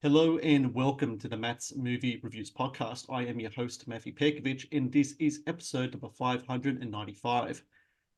Hello and welcome to the Matt's Movie Reviews podcast. I am your host, Matthew Pejkovic, and this is episode number 595.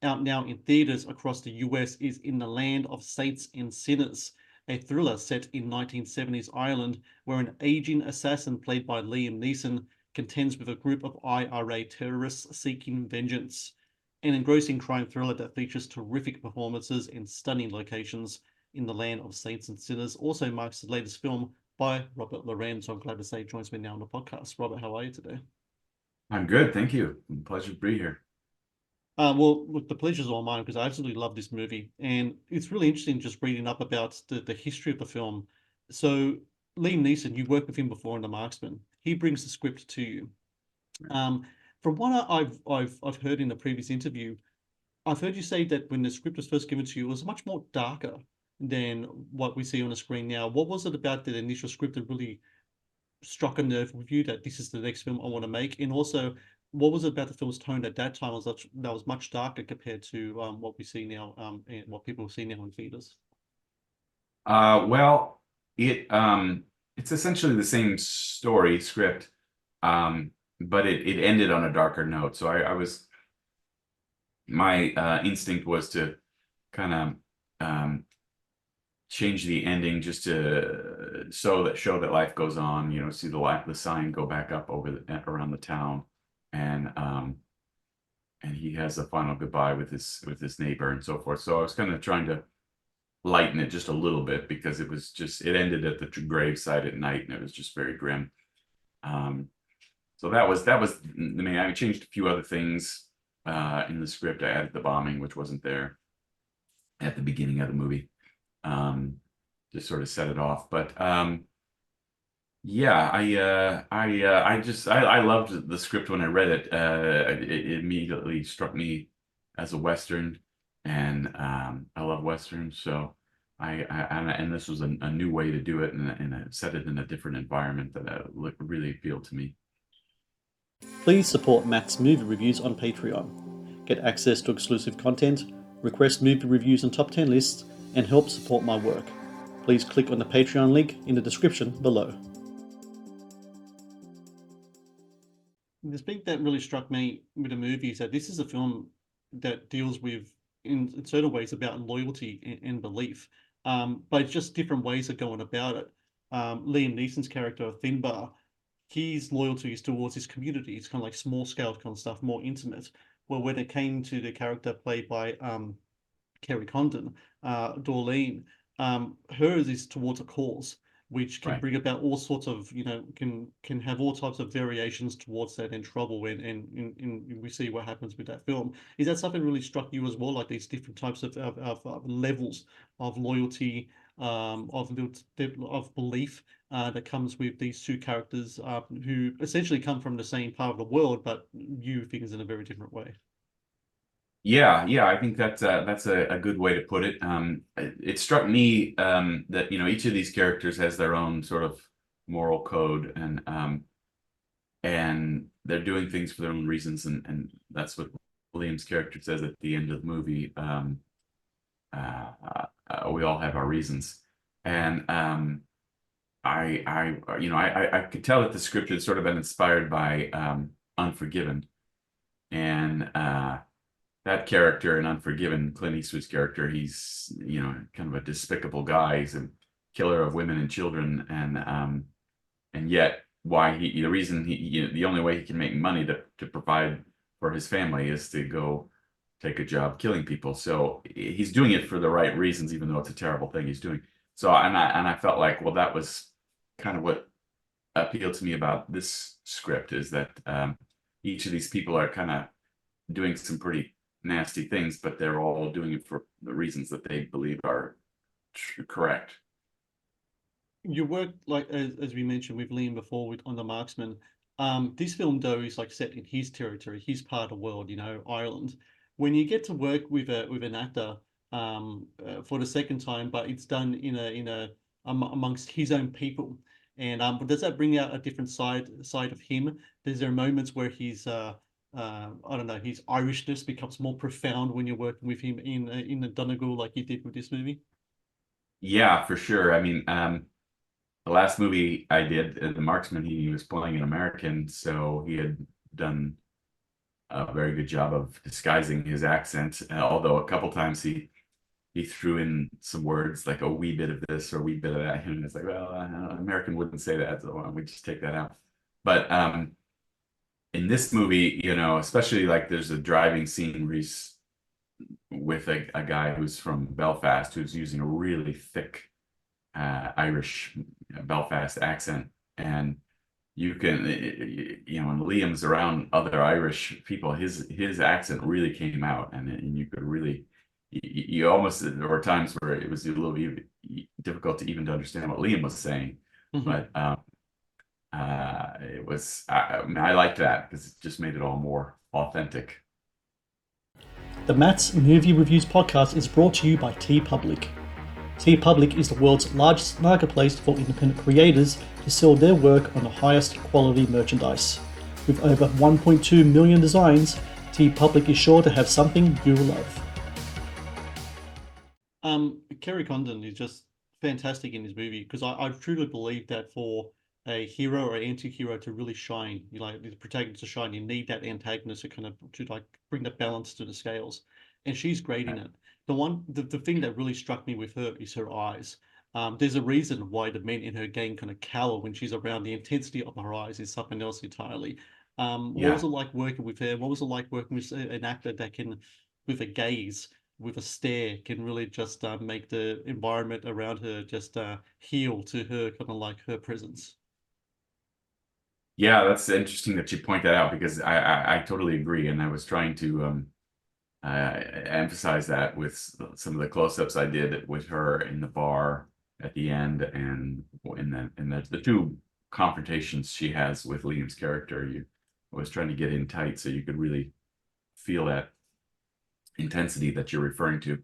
Out now in theaters across the US is In the Land of Saints and Sinners, a thriller set in 1970s Ireland where an aging assassin played by Liam Neeson contends with a group of IRA terrorists seeking vengeance. An engrossing crime thriller that features terrific performances and stunning locations. In the Land of Saints and Sinners also marks the latest film by Robert Lorenz. So I'm glad to say joins me now on the podcast. Robert, how are you today? I'm good, thank you. Pleasure to be here. Well, look, the pleasure's all mine because I absolutely love this movie, and it's really interesting just reading up about the history of the film. So Liam Neeson, you worked with him before in The Marksman. He brings the script to you. Um, from what I've heard in the previous interview, I've heard you say that when the script was first given to you, it was much more darker than what we see on the screen now. What was it about the initial script that really struck a nerve with you that this is the next film I want to make? And also, what was it about the film's tone at that time that was much darker compared to what we see now, and what people see now in theaters? Well, it's essentially the same story script, but it ended on a darker note. So I was my instinct was to kind of change the ending just to show that life goes on. You know, see the sign go back up around the town, and he has a final goodbye with his neighbor and so forth. So I was kind of trying to lighten it just a little bit because it ended at the graveside at night and it was just very grim. So that was the main. I changed a few other things in the script. I added the bombing, which wasn't there at the beginning of the movie, just sort of set it off. But yeah, I loved the script when I read it. It immediately struck me as a Western, and I love Westerns, so and this was a new way to do it, and set it in a different environment that really appealed to me. Please support Matt's movie reviews on Patreon. Get access to exclusive content, request movie reviews and top 10 lists, and help support my work. Please click on the Patreon link in the description below. The thing that really struck me with the movie is that this is a film that deals with, in certain ways, about loyalty and belief, but it's just different ways of going about it. Liam Neeson's character, Finbar, his loyalty is towards his community. It's kind of like small scale kind of stuff, more intimate. Well, when it came to the character played by Kerry Condon, Dorleen, hers is towards a cause, which can Right. bring about all sorts of, can have all types of variations towards that and trouble. And we see what happens with that film. Is that something really struck you as well, like these different types of levels of loyalty, of belief that comes with these two characters who essentially come from the same part of the world, but view things in a very different way? Yeah, I think that's a good way to put it. It struck me that each of these characters has their own sort of moral code, and they're doing things for their own reasons, and that's what William's character says at the end of the movie. We all have our reasons, and I could tell that the script had sort of been inspired by Unforgiven, and that character in Unforgiven, Clint Eastwood's character, he's kind of a despicable guy. He's a killer of women and children, and yet the only way he can make money to provide for his family is to go take a job killing people. So he's doing it for the right reasons, even though it's a terrible thing he's doing. So I felt like, well, that was kind of what appealed to me about this script, is that each of these people are kind of doing some pretty nasty things, but they're all doing it for the reasons that they believe are correct. You worked, like, as we mentioned with Liam before on The Marksman. This film though is like set in his territory, his part of the world, Ireland. When you get to work with an actor for the second time, but it's done amongst his own people, and does that bring out a different side of him? Is there moments where I don't know, his Irishness becomes more profound when you're working with him in the Donegal like you did with this movie? Yeah, for sure. I mean, the last movie I did, The Marksman, he was playing an American, so he had done a very good job of disguising his accent. Although a couple times he threw in some words like a wee bit of this or a wee bit of that, and it's like, well, an American wouldn't say that, so why don't we just take that out? But in this movie, you know, especially like there's a driving scene where he's with a guy who's from Belfast who's using a really thick Irish Belfast accent, and you can, you know, when Liam's around other Irish people, his accent really came out, and you could really, you almost, there were times where it was a little difficult to even to understand what Liam was saying, but it was, I mean, I liked that because it just made it all more authentic. The Matt's Movie Reviews podcast is brought to you by TeePublic. TeePublic is the world's largest marketplace for independent creators to sell their work on the highest quality merchandise. With over 1.2 million designs, TeePublic is sure to have something you love. Kerry Condon is just fantastic in this movie because I truly believe that for a hero or anti-hero to really shine, you know, the protagonist to shine, you need that antagonist to kind of to like bring the balance to the scales, and she's great in it. The thing that really struck me with her is her eyes. There's a reason why the men in her gang kind of cower when she's around. The intensity of her eyes is something else entirely. What was Yeah. it like working with her? What was it like working with an actor that can, with a gaze, with a stare, can really just make the environment around her just heal to her, kind of like her presence? Yeah, that's interesting that you point that out because I totally agree, and I was trying to emphasize that with some of the close-ups I did with her in the bar at the end, and the two confrontations she has with Liam's character. You was trying to get in tight so you could really feel that intensity that you're referring to.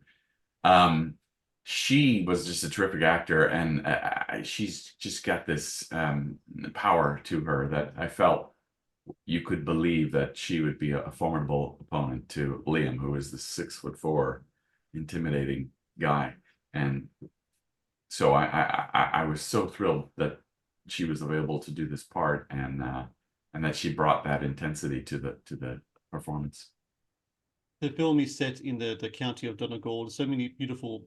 Um, she was just a terrific actor, and she's just got this power to her that I felt you could believe that she would be a formidable opponent to Liam, who is the 6'4", intimidating guy. And so I was so thrilled that she was available to do this part, and that she brought that intensity to the performance. The film is set in the county of Donegal. There's so many beautiful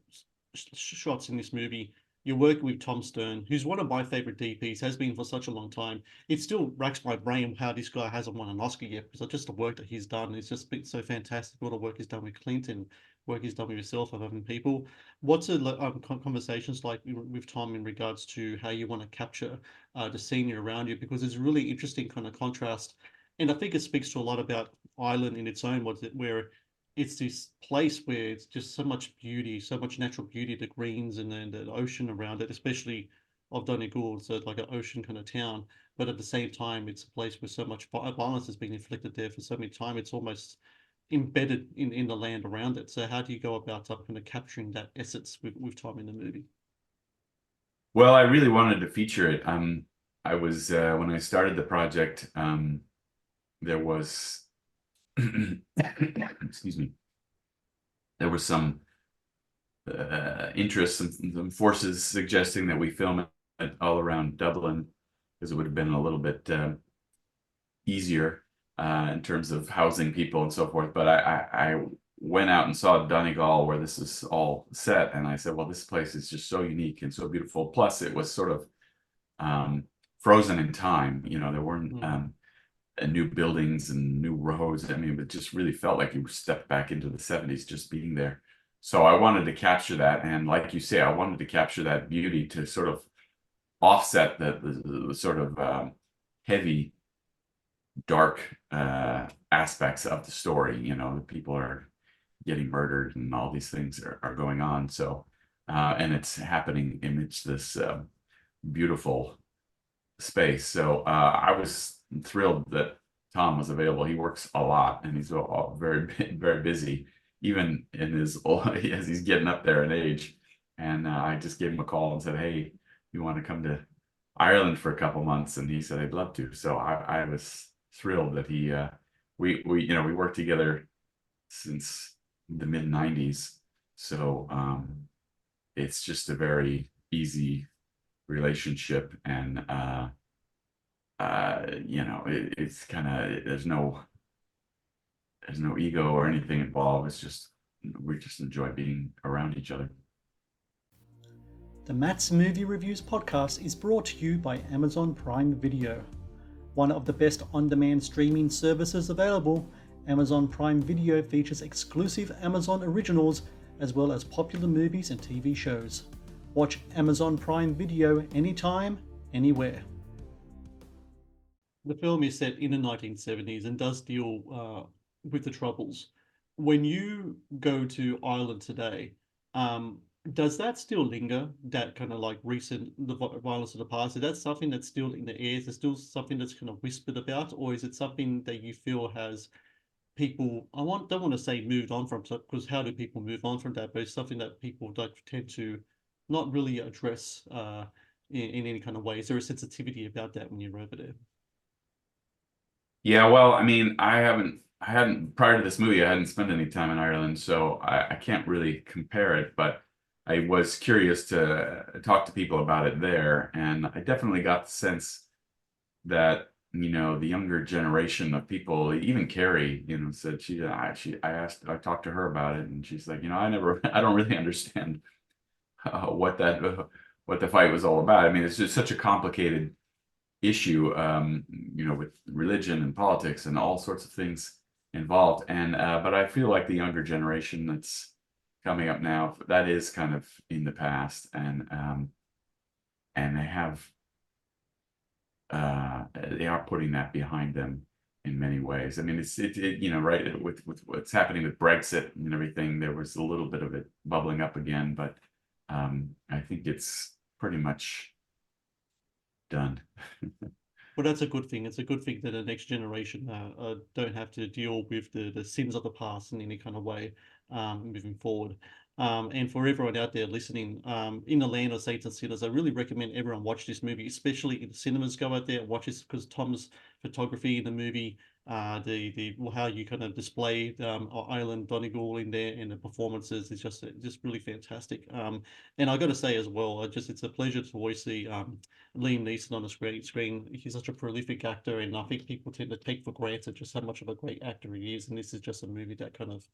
shots in this movie. You're working with Tom Stern, who's one of my favorite DPs, has been for such a long time. It still racks my brain how this guy hasn't won an Oscar yet, because just the work that he's done is just been so fantastic. All the work he's done with Clinton, work he's done with yourself of other people. What's conversations like with Tom in regards to how you want to capture the scenery around you? Because it's a really interesting kind of contrast, and I think it speaks to a lot about Ireland in its own, where it's this place where it's just so much beauty, so much natural beauty, the greens and then the ocean around it, especially of Donegal. So it's like an ocean kind of town. But at the same time, it's a place where so much violence has been inflicted there for so many time. It's almost embedded in the land around it. So how do you go about kind of capturing that essence with time in the movie? Well, I really wanted to feature it. I was when I started the project, there was excuse me, there was some interest, some forces suggesting that we film it all around Dublin because it would have been a little bit easier in terms of housing people and so forth. But I went out and saw Donegal, where this is all set, and I said, well, this place is just so unique and so beautiful. Plus, it was sort of frozen in time. You know, there weren't new buildings and new roads. I mean, it just really felt like you stepped back into the 70s just being there. So I wanted to capture that. And like you say, I wanted to capture that beauty to sort of offset the sort of heavy, dark aspects of the story. You know, people are getting murdered and all these things are going on. So, and it's happening amidst this beautiful space. So I was thrilled that Tom was available. He works a lot, and he's very, very busy, even in his old, as he's getting up there in age. And I just gave him a call and said, "Hey, you want to come to Ireland for a couple months?" And he said, "I'd love to." So I was thrilled that he we you know, we worked together since the mid '90s. So it's just a very easy relationship, and it's kind of, there's no ego or anything involved. It's just, we just enjoy being around each other. The Matt's Movie Reviews podcast is brought to you by Amazon Prime Video. One of the best on-demand streaming services available, Amazon Prime Video features exclusive Amazon originals as well as popular movies and TV shows. Watch Amazon Prime Video anytime, anywhere. The film is set in the 1970s and does deal with the Troubles. When you go to Ireland today, does that still linger, that kind of like the violence of the past? Is that something that's still in the air? Is it still something that's kind of whispered about? Or is it something that you feel has people, don't want to say moved on from, because how do people move on from that? But it's something that people don't tend to not really address in any kind of way. Is there a sensitivity about that when you're over there? Yeah, well, I mean, I hadn't, prior to this movie, I hadn't spent any time in Ireland, so I can't really compare it, but I was curious to talk to people about it there, and I definitely got the sense that, the younger generation of people, even Carrie, said I talked to her about it, and she's like, I don't really understand what the fight was all about. I mean, it's just such a complicated issue, with religion and politics and all sorts of things involved. And but I feel like the younger generation that's coming up now, that is kind of in the past, and they are putting that behind them in many ways. I mean, it's right, with what's happening with Brexit and everything, there was a little bit of it bubbling up again, but I think it's pretty much done. Well, that's a good thing. It's a good thing that the next generation don't have to deal with the sins of the past in any kind of way moving forward. And for everyone out there listening, in the land of saints and sinners, I really recommend everyone watch this movie, especially in the cinemas. Go out there and watch this, because Tom's photography in the movie, how you kind of display Ireland Donegal in there, and the performances is just really fantastic. And I got to say as well, it's a pleasure to always see Liam Neeson on the screen. He's such a prolific actor, and I think people tend to take for granted just how much of a great actor he is. And this is just a movie that kind of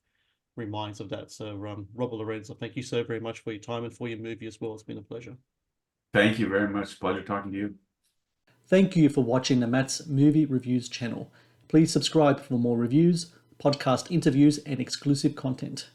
reminds of that. So, Robert Lorenz, thank you so very much for your time and for your movie as well. It's been a pleasure. Thank you very much. Pleasure talking to you. Thank you for watching the Matt's Movie Reviews channel. Please subscribe for more reviews, podcast interviews, and exclusive content.